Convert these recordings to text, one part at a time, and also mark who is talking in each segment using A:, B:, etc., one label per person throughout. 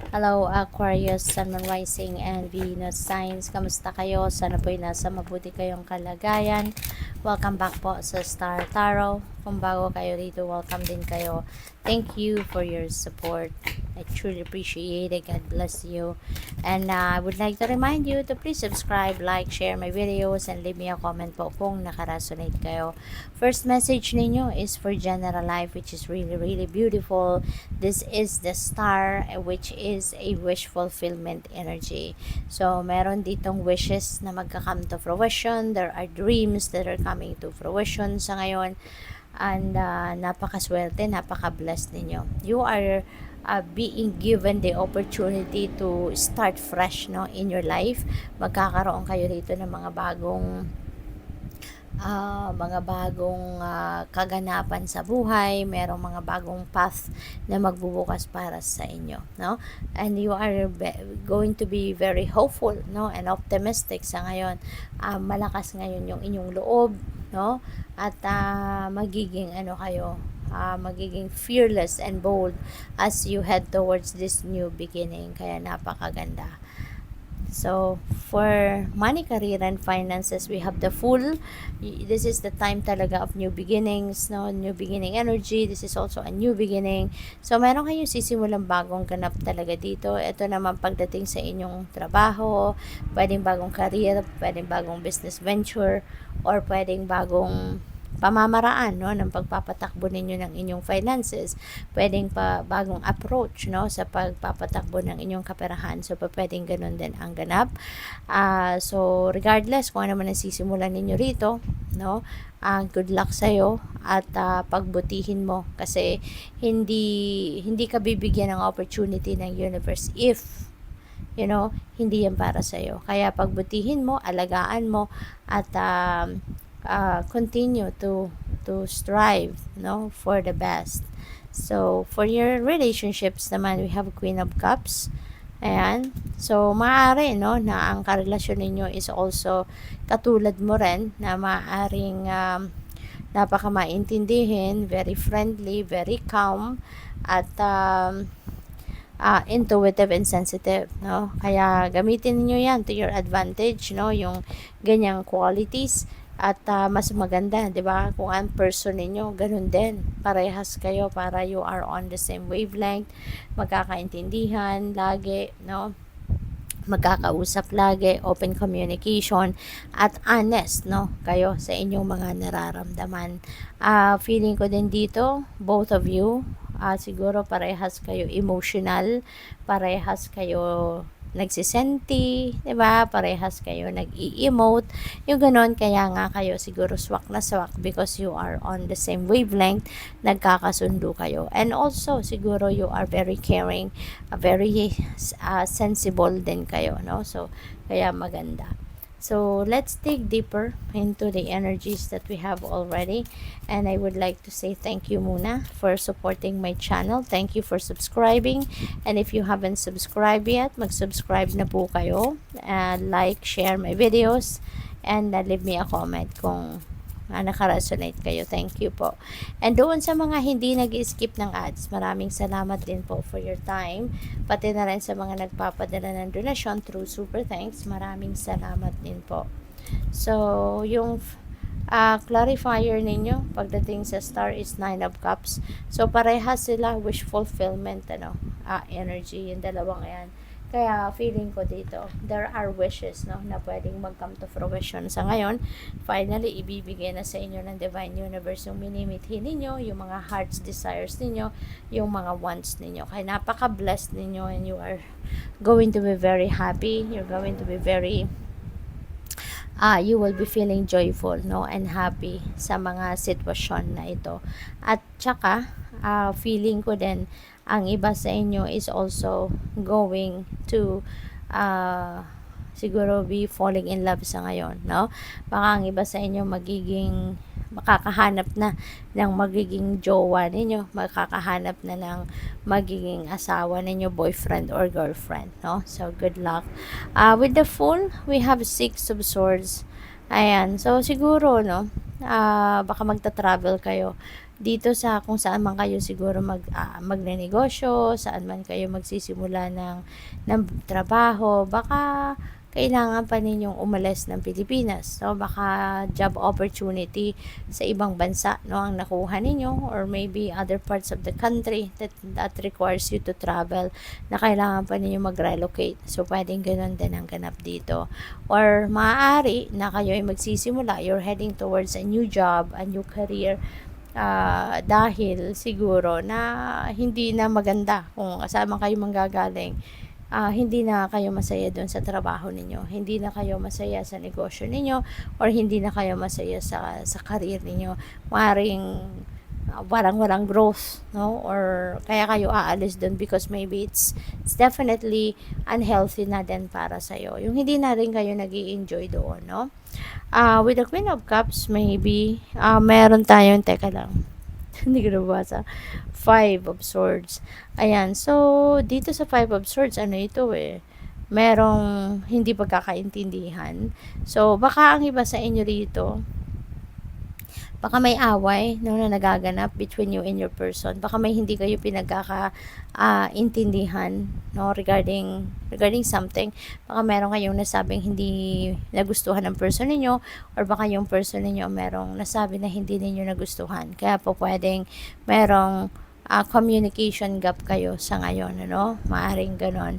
A: Hello Aquarius, Sun, Moon, Rising, and Venus signs. Kamusta kayo? Sana po'y nasa mabuti kayong kalagayan. Welcome back po sa Star Tarot. Kung bago kayo rito, welcome din kayo. Thank you for your support. I truly appreciate it. God bless you. And I would like to remind you to please subscribe, like, share my videos, and leave me a comment po kung nakaresonate kayo. First message ninyo is for general life, which is really, really beautiful. This is the star, which is a wish fulfillment energy. So, meron ditong wishes na magka-come to fruition. There are dreams that are coming to fruition sa ngayon. And napakaswerte, napaka-blessed ninyo. You are being given the opportunity to start fresh, no, in your life. Magkakaroon kayo rito ng mga bagong kaganapan sa buhay, merong mga bagong path na magbubukas para sa inyo, no? And you are going to be very hopeful, no, and optimistic sa ngayon. Malakas ngayon yung inyong loob, no? At magiging magiging fearless and bold as you head towards this new beginning. Kaya napakaganda. So, for money, career, and finances, we have the Fool. This is the time talaga of new beginnings, no? New beginning energy. This is also a new beginning. So, meron kayong sisimulang bagong ganap talaga dito. Ito naman pagdating sa inyong trabaho, pwedeng bagong career, pwedeng bagong business venture, or pwedeng bagong pamamaraan, no, ng pagpapatakbo ninyo ng inyong finances. Pwedeng pa bagong approach, no, sa pagpapatakbo ng inyong kaperahan. So pwedeng ganun din ang ganap. So regardless kung ano man ang sisimulan ninyo rito, no, good luck sa'yo at pagbutihin mo kasi hindi ka bibigyan ng opportunity ng universe if hindi yan para sa'yo. Kaya pagbutihin mo, alagaan mo, at continue to strive, no, for the best. So for your relationships naman, we have Queen of Cups. Ayan. So maaari, no, na ang karelasyon ninyo is also katulad mo rin na maaaring napaka maintindihin, very friendly, very calm, at intuitive and sensitive, no? Kaya gamitin niyo yan to your advantage, no, yung ganyang qualities. At mas maganda, 'di ba? Kung ang person ninyo ganun din, parehas kayo para you are on the same wavelength, magkakaintindihan lagi, no? Magkakausap lagi, open communication, at honest, no, kayo sa inyong mga nararamdaman. Feeling ko din dito, both of you, siguro parehas kayo emotional, parehas kayo nagsisenti, 'di ba? Parehas kayo nag-i-emote. Yung ganon, kaya nga kayo siguro swak na swak because you are on the same wavelength, nagkakasundo kayo. And also, siguro you are very caring, very sensible din kayo, no? So, kaya maganda. So, let's dig deeper into the energies that we have already. And I would like to say thank you muna for supporting my channel. Thank you for subscribing. And if you haven't subscribed yet, mag-subscribe na po kayo. Like, share my videos, and leave me a comment kung nakaresonate kayo. Thank you po. And doon sa mga hindi nag-skip ng ads, maraming salamat din po for your time. Pati na rin sa mga nagpapadala ng donasyon through super thanks, maraming salamat din po. So, yung clarifier ninyo pagdating sa star is 9 of cups. So, parehas sila wish fulfillment energy, yung dalawang yan. Kaya feeling ko dito, there are wishes, no, na pwedeng mag-come to fruition sa ngayon. Finally, ibibigay na sa inyo ng Divine Universe yung minimithi ninyo, yung mga heart's desires ninyo, yung mga wants ninyo. Kaya napaka-blessed ninyo, and you are going to be very happy. You're going to be very you will be feeling joyful, no, and happy sa mga sitwasyon na ito. At tsaka feeling ko din ang iba sa inyo is also going to siguro be falling in love sa ngayon, no? Baka ang iba sa inyo makakahanap na ng magiging jowa ninyo, makakahanap na ng magiging asawa ninyo, boyfriend or girlfriend, no? So, good luck. With the Fool, we have 6 of Swords. Ayan. So, siguro, no, baka magta-travel kayo dito sa kung saan man kayo siguro magnenegosyo, saan man kayo magsisimula ng trabaho, baka kailangan pa ninyong umalis ng Pilipinas. So, baka job opportunity sa ibang bansa, no, ang nakuha ninyo, or maybe other parts of the country that requires you to travel, na kailangan pa ninyo mag-relocate. So, pwedeng ganun din ang ganap dito. Or, maaari na kayo ay magsisimula, you're heading towards a new job, a new career, dahil siguro na hindi na maganda kung saan man kayo manggagaling. Hindi na kayo masaya doon sa trabaho ninyo, hindi na kayo masaya sa negosyo ninyo, or hindi na kayo masaya sa career ninyo. Maring walang growth, no, or kaya kayo aalis doon because maybe it's definitely unhealthy na din para sa iyo, yung hindi na rin kayo nag-i-enjoy doon, no. With the Queen of Cups, maybe meron tayong, teka lang, hindi ko nabasa, Five of Swords. Ayan, so dito sa Five of Swords, ano ito merong hindi pagkakaintindihan. So baka ang iba sa inyo rito, baka may away, no, na nagaganap between you and your person. Baka may hindi kayo intindihan, no, regarding something. Baka meron kayong nasabing hindi nagustuhan ng person ninyo, or baka yung person ninyo merong nasabi na hindi ninyo nagustuhan. Kaya po pwedeng merong communication gap kayo sa ngayon, ano? Maaring ganon.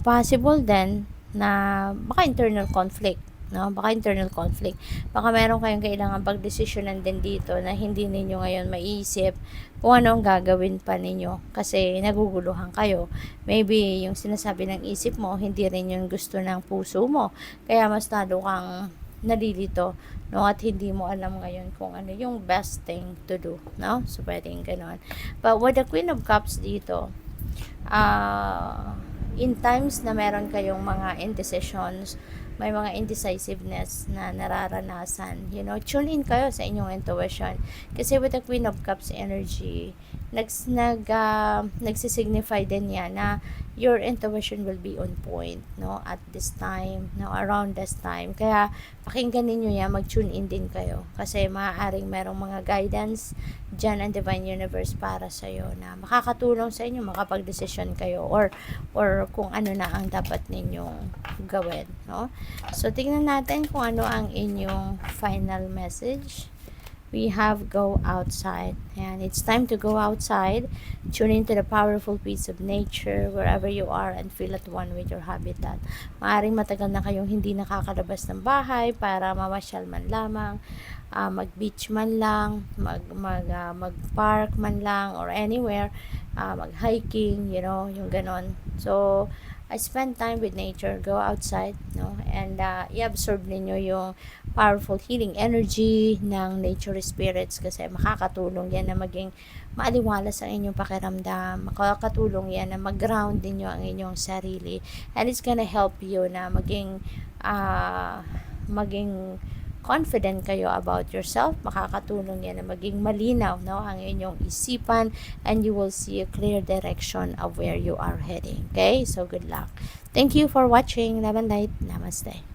A: Possible din na baka internal conflict, no? Baka internal conflict. Baka meron kayong kailangan pagdesisyonan din dito na hindi ninyo ngayon maiisip kung ano ang gagawin pa ninyo kasi naguguluhan kayo. Maybe yung sinasabi ng isip mo, hindi rin yung gusto ng puso mo. Kaya mas lalo kang nalilito, no? At hindi mo alam ngayon kung ano yung best thing to do, no? So, pwedeng ganon. But with the Queen of Cups dito, in times na meron kayong mga indecisions, may mga indecisiveness na nararanasan, tune in kayo sa inyong intuition. Kasi with the Queen of Cups energy, nagsisignify din yan na your intuition will be on point, no, at this time, no, around this time. Kaya pakinggan ninyo yan, mag-tune in din kayo kasi maaaring merong mga guidance dyan ang Divine Universe para sa iyo na makakatulong sa inyo makapag-decision kayo, or kung ano na ang dapat ninyong gawin, no. So tingnan natin kung ano ang inyong final message. We have go outside, and it's time to go outside. Tune into the powerful peace of nature wherever you are and feel at one with your habitat. Maaring matagal na kayong hindi nakakalabas ng bahay para mamasyal man lamang, mag-beach man lang, mag-park man lang, or anywhere, mag-hiking, yung ganon. So, I spend time with nature, go outside, no, and i-absorb ninyo yung powerful healing energy ng nature spirits kasi makakatulong yan na maging maaliwalas ang inyong pakiramdam, makakatulong yan na mag-ground ninyo ang inyong sarili, and it's gonna help you na maging confident kayo about yourself. Makakatulong yan na maging malinaw, no, ang inyong isipan, and you will see a clear direction of where you are heading. Okay? So, good luck. Thank you for watching. Love and light. Namaste.